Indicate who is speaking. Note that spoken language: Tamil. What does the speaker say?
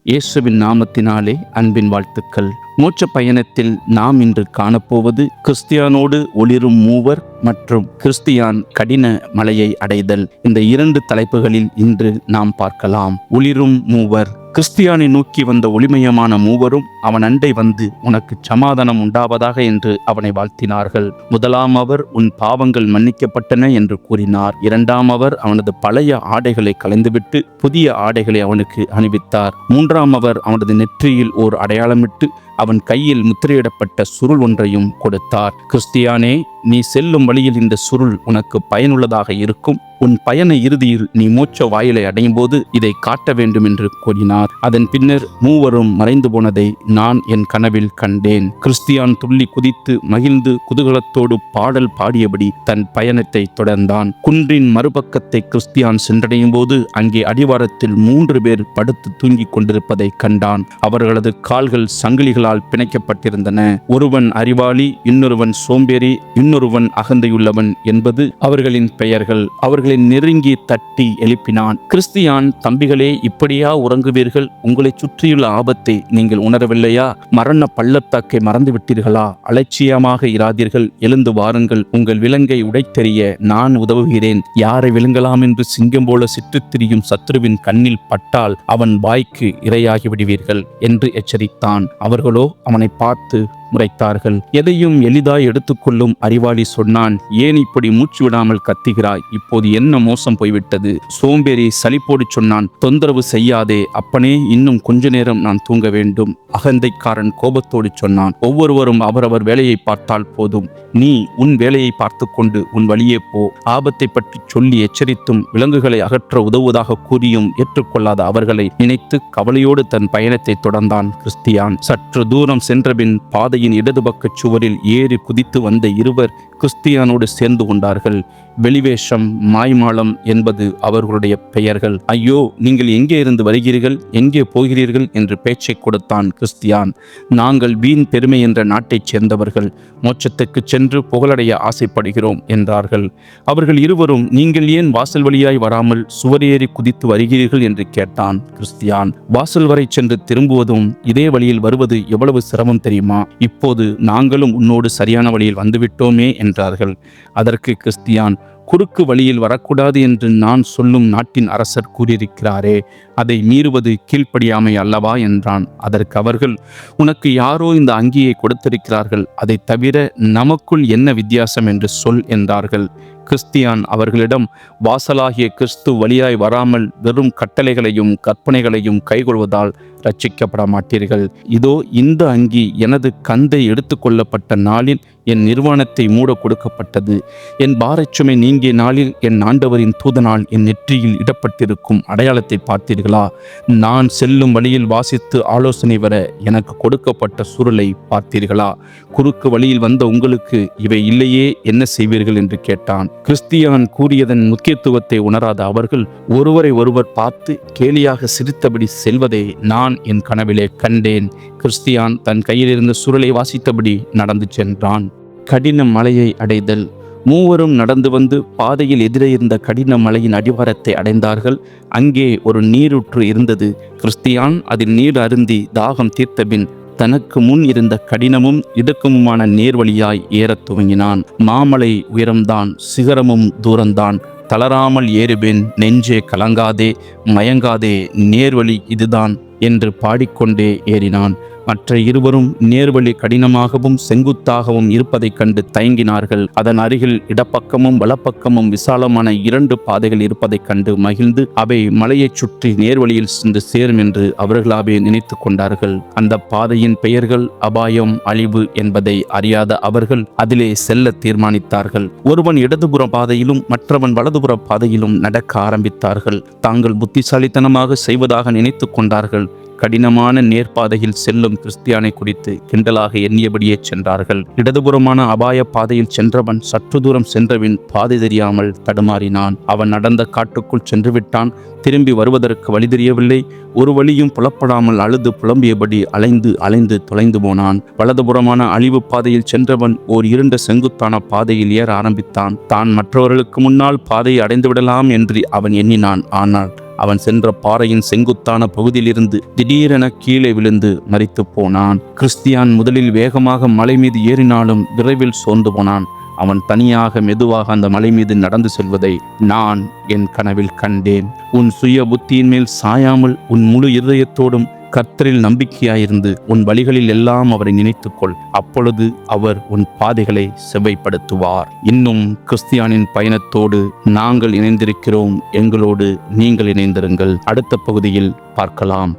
Speaker 1: இயேசுவின் நாமத்தினாலே அன்பின் வாழ்த்துக்கள். மோட்ச பயணத்தில் நாம் இன்று காணப்போவது கிறிஸ்தியானோடு ஒளிரும் மூவர் மற்றும் கிறிஸ்தியான் கடின மலையை அடைதல். இந்த இரண்டு தலைப்புகளில் இன்று நாம் பார்க்கலாம். ஒளிரும் மூவர். கிறிஸ்தியானை நோக்கி வந்த ஒளிமயமான மூவரும் அவன் அண்டை வந்து உனக்கு சமாதானம் உண்டாவதாக என்று அவனை வாழ்த்தினார்கள். முதலாம் அவர், உன் பாவங்கள் மன்னிக்கப்பட்டன என்று கூறினார். இரண்டாம் அவர் அவனது பழைய ஆடைகளை களைந்துவிட்டு புதிய ஆடைகளை அவனுக்கு அணிவித்தார். மூன்றாம் அவர் அவனது நெற்றியில் ஓர் அடையாளமிட்டு அவன் கையில் முத்திரையிடப்பட்ட சுருள் ஒன்றையும் கொடுத்தார். கிறிஸ்தியானே, நீ செல்லும் வழியில் இந்த சுருள் உனக்கு பயனுள்ளதாக இருக்கும். உன் பயண இறுதியில் நீ மோட்ச வாயிலை அடையும் போது இதை காட்ட வேண்டும் என்று கூறினார். அதன் பின்னர் மூவரும் மறைந்து போனதை நான் என் கனவில் கண்டேன். கிறிஸ்தியான் துள்ளி குதித்து மகிழ்ந்து குதூகலத்தோடு பாடல் பாடியபடி தன் பயணத்தை தொடர்ந்தான். குன்றின் மறுபக்கத்தை கிறிஸ்தியான் சென்றடையும் போது அங்கே அடிவாரத்தில் 3 பேர் படுத்து தூங்கிக் கொண்டிருப்பதை கண்டான். அவர்களது கால்கள் சங்கிலிகளால் பிணைக்கப்பட்டிருந்தன. ஒருவன் அறிவாளி, இன்னொருவன் சோம்பேறி, இன்னொருவன் அகந்தையுள்ளவன் என்பது அவர்களின் பெயர்கள். அவர்களை நெருங்கி தட்டி எழுப்பினான். கிறிஸ்தியான், தம்பிகளே, இப்படியா உறங்குவீர்கள்? உங்களை சுற்றியுள்ள ஆபத்தை நீங்கள் உணரவில்லையா? மரண பள்ளத்தாக்கை மறந்து விட்டீர்களா? அலட்சியமாக இராதீர்கள், எழுந்து வாருங்கள். உங்கள் விலங்கை உடைத்தெறிய நான் உதவுகிறேன். யாரை விழுங்கலாம் என்று சிங்கம் போல சிற்றுத் திரியும் சத்ருவின் கண்ணில் பட்டால் அவன் வாய்க்கு இரையாகி விடுவீர்கள் என்று எச்சரித்தான். அவர்களோ அவனை பார்த்து முறைத்தார்கள். எதையும் எளிதாய் எடுத்துக்கொள்ளும் அறிவாளி சொன்னான், ஏன் இப்படி மூச்சு விடாமல் கத்துகிறாய்? இப்போது என்ன மோசம் போய்விட்டது? சோம்பேறி சலிப்போடு சொன்னான், தொந்தரவு செய்யாதே அப்பனே, இன்னும் கொஞ்ச நேரம் நான் தூங்க வேண்டும். அகந்தைக்காரன் கோபத்தோடு சொன்னான், ஒவ்வொருவரும் அவரவர் வேலையை பார்த்தால் போதும். நீ உன் வேலையை பார்த்து கொண்டு உன் வழியே போ. ஆபத்தை பற்றி சொல்லி எச்சரித்தும் விலங்குகளை அகற்ற உதவுவதாக கூறியும் ஏற்றுக்கொள்ளாத அவர்களை நினைத்து கவலையோடு தன் பயணத்தை தொடர்ந்தான் கிறிஸ்தியான். சற்று தூரம் சென்றபின் பாதை இடது பக்க சுவரில் ஏறி குதித்து வந்த இருவர் கிறிஸ்தியானோடு சேர்ந்து கொண்டார்கள். வெளிவேஷம், மாய்மாலம் என்பது அவர்களுடைய பெயர்கள். ஐயோ, நீங்கள் எங்கே இருந்து வருகிறீர்கள், எங்கே போகிறீர்கள் என்று பேச்சை கொடுத்தான் கிறிஸ்தியான். நாங்கள் வீண் பெருமை என்ற நாட்டைச் சேர்ந்தவர்கள், மோட்சத்துக்கு சென்று புகழடைய ஆசைப்படுகிறோம் என்றார்கள். அவர்கள் இருவரும், நீங்கள் ஏன் வாசல் வழியாய் வராமல் சுவரேறி குதித்து வருகிறீர்கள் என்று கேட்டான் கிறிஸ்தியான். வாசல் வரை சென்று திரும்புவதும் இதே வழியில் வருவது எவ்வளவு சிரமம் தெரியுமா? இப்போது நாங்களும் உன்னோடு சரியான வழியில் வந்துவிட்டோமே என்றார்கள். அதற்கு கிறிஸ்தியான், குறுக்கு வழியில் வரக்கூடாது என்று நான் சொல்லும் நாட்டின் அரசர் கூறியிருக்கிறாரே, அதை மீறுவது கீழ்ப்படியாமை அல்லவா என்றான். அதற்கு அவர்கள், உனக்கு யாரோ இந்த அங்கியை கொடுத்திருக்கிறார்கள், அதை தவிர நமக்குள் என்ன வித்தியாசம் என்று சொல் என்றார்கள். கிறிஸ்தியான் அவர்களிடம், வாசலாகிய கிறிஸ்து வழியாய் வராமல் வெறும் கட்டளைகளையும் கற்பனைகளையும் கைகொள்வதால் ரட்சிக்கப்பட மாட்டீர்கள். இதோ இந்த அங்கி எனது கந்தை எடுத்துக்கொள்ளப்பட்ட நாளில் என் நிர்வாணத்தை மூட கொடுக்கப்பட்டது. என் பாரச்சுமை நீங்கிய நாளில் என் ஆண்டவரின் தூதனால் என் நெற்றியில் இடப்பட்டிருக்கும் அடையாளத்தை பார்த்தீர்களா? நான் செல்லும் வழியில் வாசித்து ஆலோசனை வர எனக்கு கொடுக்கப்பட்ட சுருளை பார்த்தீர்களா? குறுக்கு வழியில் வந்த உங்களுக்கு இவை இல்லையே, என்ன செய்வீர்கள் என்று கேட்டான். கிறிஸ்தியான் கூறியதன் முக்கியத்துவத்தை உணராத அவர்கள் ஒருவரை ஒருவர் பார்த்து கேலியாக சிரித்தபடி செல்வதை நான் என் கனவிலே கண்டேன். கிறிஸ்தியான் தன் கையில் இருந்த சுருளை வாசித்தபடி நடந்து சென்றான். கடின மலையை அடைதல். மூவரும் நடந்து வந்து பாதையில் எதிரே இருந்த கடின மலையின் அடிவாரத்தை அடைந்தார்கள். அங்கே ஒரு நீரூற்று இருந்தது. கிறிஸ்தியான் அதில் நீர் அருந்தி தாகம் தீர்த்தபின் தனக்கு முன் இருந்த கடினமும் இடுக்கமுமான நேர்வழியாய் ஏறத் துவங்கினான். மாமலை உயரம்தான், சிகரமும் தூரம்தான். தளராமல் ஏறுபேன், நெஞ்சே கலங்காதே, மயங்காதே, நேர்வழி இதுதான் என்று பாடிக்கொண்டே ஏறினான். மற்ற இருவரும் நேர்வழி கடினமாகவும் செங்குத்தாகவும் இருப்பதைக் கண்டு தயங்கினார்கள். அதன் அருகில் இடப்பக்கமும் வலப்பக்கமும் விசாலமான 2 பாதைகள் இருப்பதைக் கண்டு மகிழ்ந்து அவை மலையைச் சுற்றி நேர்வழியில் சென்று சேரும் என்று அவர்களாவே நினைத்து கொண்டார்கள். அந்த பாதையின் பெயர்கள் அபாயம், அழிவு என்பதை அறியாத அவர்கள் அதிலே செல்ல தீர்மானித்தார்கள். ஒருவன் இடதுபுற பாதையிலும் மற்றவன் வலதுபுற பாதையிலும் நடக்க ஆரம்பித்தார்கள். தாங்கள் புத்திசாலித்தனமாக செய்வதாக நினைத்து கொண்டார்கள். கடினமான நேர்பாதையில் செல்லும் கிறிஸ்தியானை குறித்து கிண்டலாக எண்ணியபடியே சென்றார்கள். இடதுபுறமான அபாய பாதையில் சென்றவன் சற்று தூரம் சென்றபின் பாதை தெரியாமல் தடுமாறினான். அவன் நடந்த காட்டுக்குள் சென்று விட்டான். திரும்பி வருவதற்கு வழி தெரியவில்லை. ஒரு வழியும் புலப்படாமல் அழுது புலம்பியபடி அலைந்து தொலைந்து போனான். வலதுபுறமான அழிவு பாதையில் சென்றவன் ஓர் இருண்ட செங்குத்தான பாதையில் ஏற ஆரம்பித்தான். தான் மற்றவர்களுக்கு முன்னால் பாதையை அடைந்து விடலாம் என்று அவன் எண்ணினான். ஆனால் அவன் சென்ற பாறையின் செங்குத்தான பகுதியிலிருந்து திடீரென கீழே விழுந்து மரித்து போனான். கிறிஸ்தியான் முதலில் வேகமாக மலை மீது ஏறினாலும் விரைவில் சோர்ந்து போனான். அவன் தனியாக மெதுவாக அந்த மலை மீது நடந்து செல்வதை நான் என் கனவில் கண்டேன். உன் சுய புத்தியின் மேல் சாயாமல் உன் முழு இருதயத்தோடும் கர்த்தரில் நம்பிக்கையாயிருந்து உன் வழிகளில் எல்லாம் அவரை நினைத்துக்கொள். அப்பொழுது அவர் உன் பாதைகளை செவ்வைப்படுத்துவார். இன்னும் கிறிஸ்தியானின் பயணத்தோடு நாங்கள் இணைந்திருக்கிறோம். எங்களோடு நீங்கள் இணைந்திருங்கள். அடுத்த பகுதியில் பார்க்கலாம்.